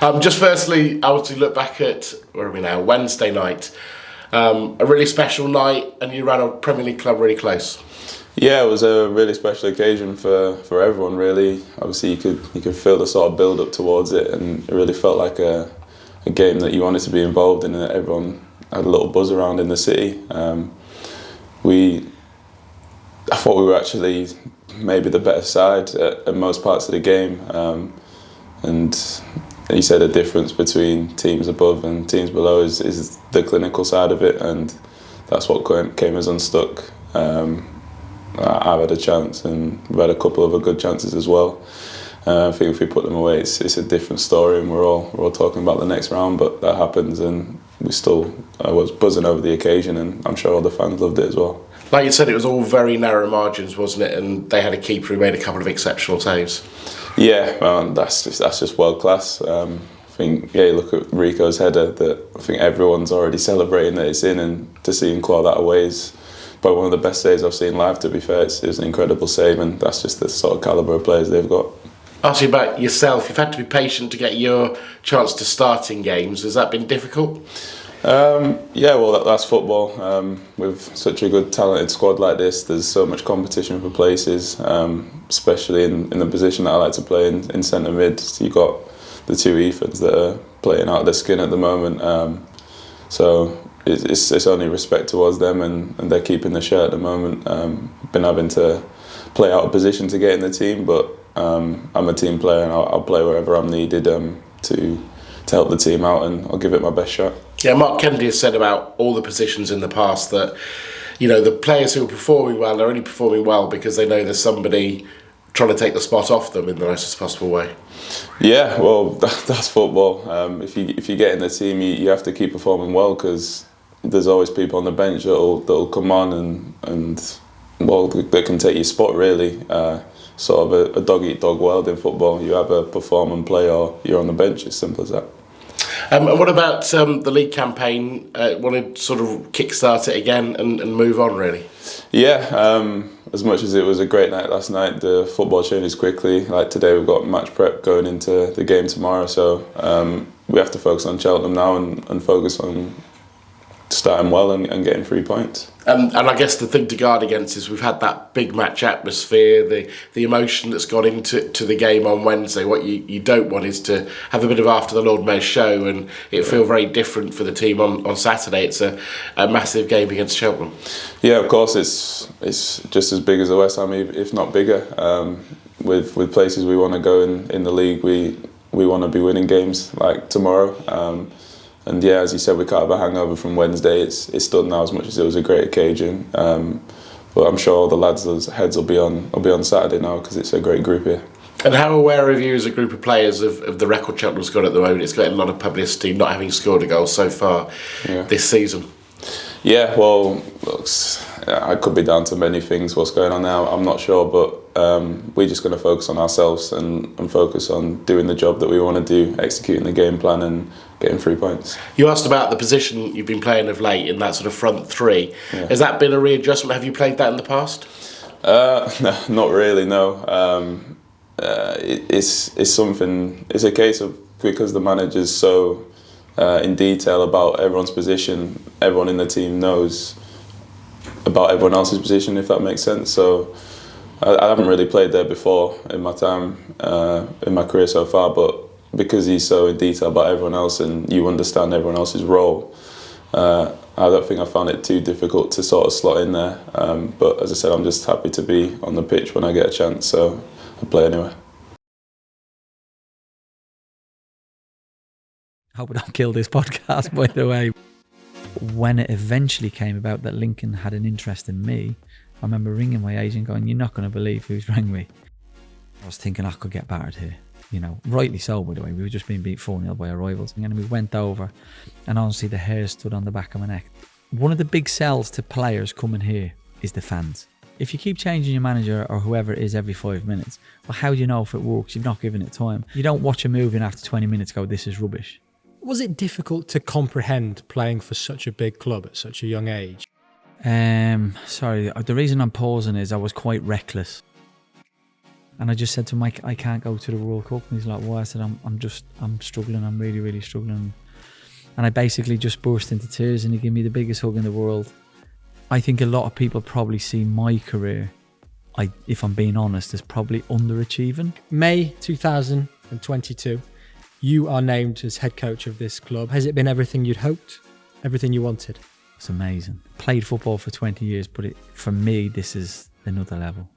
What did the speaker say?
Just firstly, I want to look back at, where are we now, Wednesday night. A really special night, and you ran a Premier League club really close. Yeah, it was a really special occasion for everyone, really. Obviously, you could feel the sort of build up towards it, and it really felt like a game that you wanted to be involved in, and that everyone had a little buzz around in the city. I thought we were actually maybe the better side at most parts of the game, and you said the difference between teams above and teams below is the clinical side of it, and that's what came as unstuck. I've had a chance, and we've had a couple of good chances as well. I think if we put them away, it's a different story, and we're all talking about the next round. But that happens, and I was buzzing over the occasion, and I'm sure all the fans loved it as well. Like you said, it was all very narrow margins, wasn't it? And they had a keeper who made a couple of exceptional saves. Yeah, well, that's just world class. I think, you look at Rico's header that I think everyone's already celebrating that it's in, and to see him claw that away is probably one of the best saves I've seen live, to be fair. It's an incredible save, and that's just the sort of calibre of players they've got. Ask you about yourself. You've had to be patient to get your chance to start in games. Has that been difficult? Yeah, well, that's football. With such a good, talented squad like this, there's so much competition for places, especially in the position that I like to play in centre mid. So you've got the two Ethans that are playing out of their skin at the moment. So it's only respect towards them, and they're keeping the shirt at the moment. Been having to play out of position to get in the team, but I'm a team player, and I'll play wherever I'm needed to help the team out, and I'll give it my best shot. Yeah, Mark Kennedy has said about all the positions in the past that, the players who are performing well are only performing well because they know there's somebody trying to take the spot off them in the nicest possible way. Yeah, well, that's football. If you get in the team, you have to keep performing well, because there's always people on the bench that'll come on and well, that can take your spot, really. Sort of a dog-eat-dog world in football. You either perform and play, or you're on the bench. It's simple as that. And what about the league campaign? Want to sort of kickstart it again and move on, really? Yeah, as much as it was a great night last night, the football changes quickly. Like today, we've got match prep going into the game tomorrow, so we have to focus on Cheltenham now and focus on starting well and getting 3 points. And I guess the thing to guard against is we've had that big match atmosphere, the emotion that's gone into the game on Wednesday. What you don't want is to have a bit of after the Lord Mayor show and it feel very different for the team on Saturday. It's a massive game against Cheltenham. Yeah, of course, it's just as big as the West Ham, if not bigger. With places we want to go in the league, we want to be winning games like tomorrow. And yeah, as you said, we can't have a hangover from Wednesday. It's done now, as much as it was a great occasion. But I'm sure all the lads' heads will be on Saturday now, because it's a great group here. And how aware are you as a group of players of the record Cheltenham's got at the moment? It's got a lot of publicity, not having scored a goal so far this season. Yeah, well, look, I could be down to many things. What's going on now, I'm not sure, but we're just going to focus on ourselves and focus on doing the job that we want to do, executing the game plan and getting 3 points. You asked about the position you've been playing of late in that sort of front three. Yeah. Has that been a readjustment? Have you played that in the past? No, not really, no. It's something. It's a case of, because the manager's so in detail about everyone's position, everyone in the team knows about everyone else's position, if that makes sense. So I haven't really played there before in my time, in my career so far, but because he's so in detail about everyone else and you understand everyone else's role, I don't think I found it too difficult to sort of slot in there. But as I said, I'm just happy to be on the pitch when I get a chance, so I play anyway. I hope I don't kill this podcast, by the way. When it eventually came about that Lincoln had an interest in me, I remember ringing my agent going, "You're not going to believe who's rang me." I was thinking I could get battered here. Rightly so, by the way. We were just being beat 4-0 by our rivals. And we went over, and honestly, the hair stood on the back of my neck. One of the big sells to players coming here is the fans. If you keep changing your manager or whoever it is every 5 minutes, well, how do you know if it works? You've not given it time. You don't watch a movie and after 20 minutes go, "This is rubbish." Was it difficult to comprehend playing for such a big club at such a young age? Sorry, the reason I'm pausing is I was quite reckless. And I just said to Mike, I can't go to the World Cup. And he's like, why? I said, I'm struggling. I'm really, really struggling. And I basically just burst into tears, and he gave me the biggest hug in the world. I think a lot of people probably see my career, if I'm being honest, as probably underachieving. May 2022, you are named as head coach of this club. Has it been everything you'd hoped? Everything you wanted? It's amazing. Played football for 20 years, but for me, this is another level.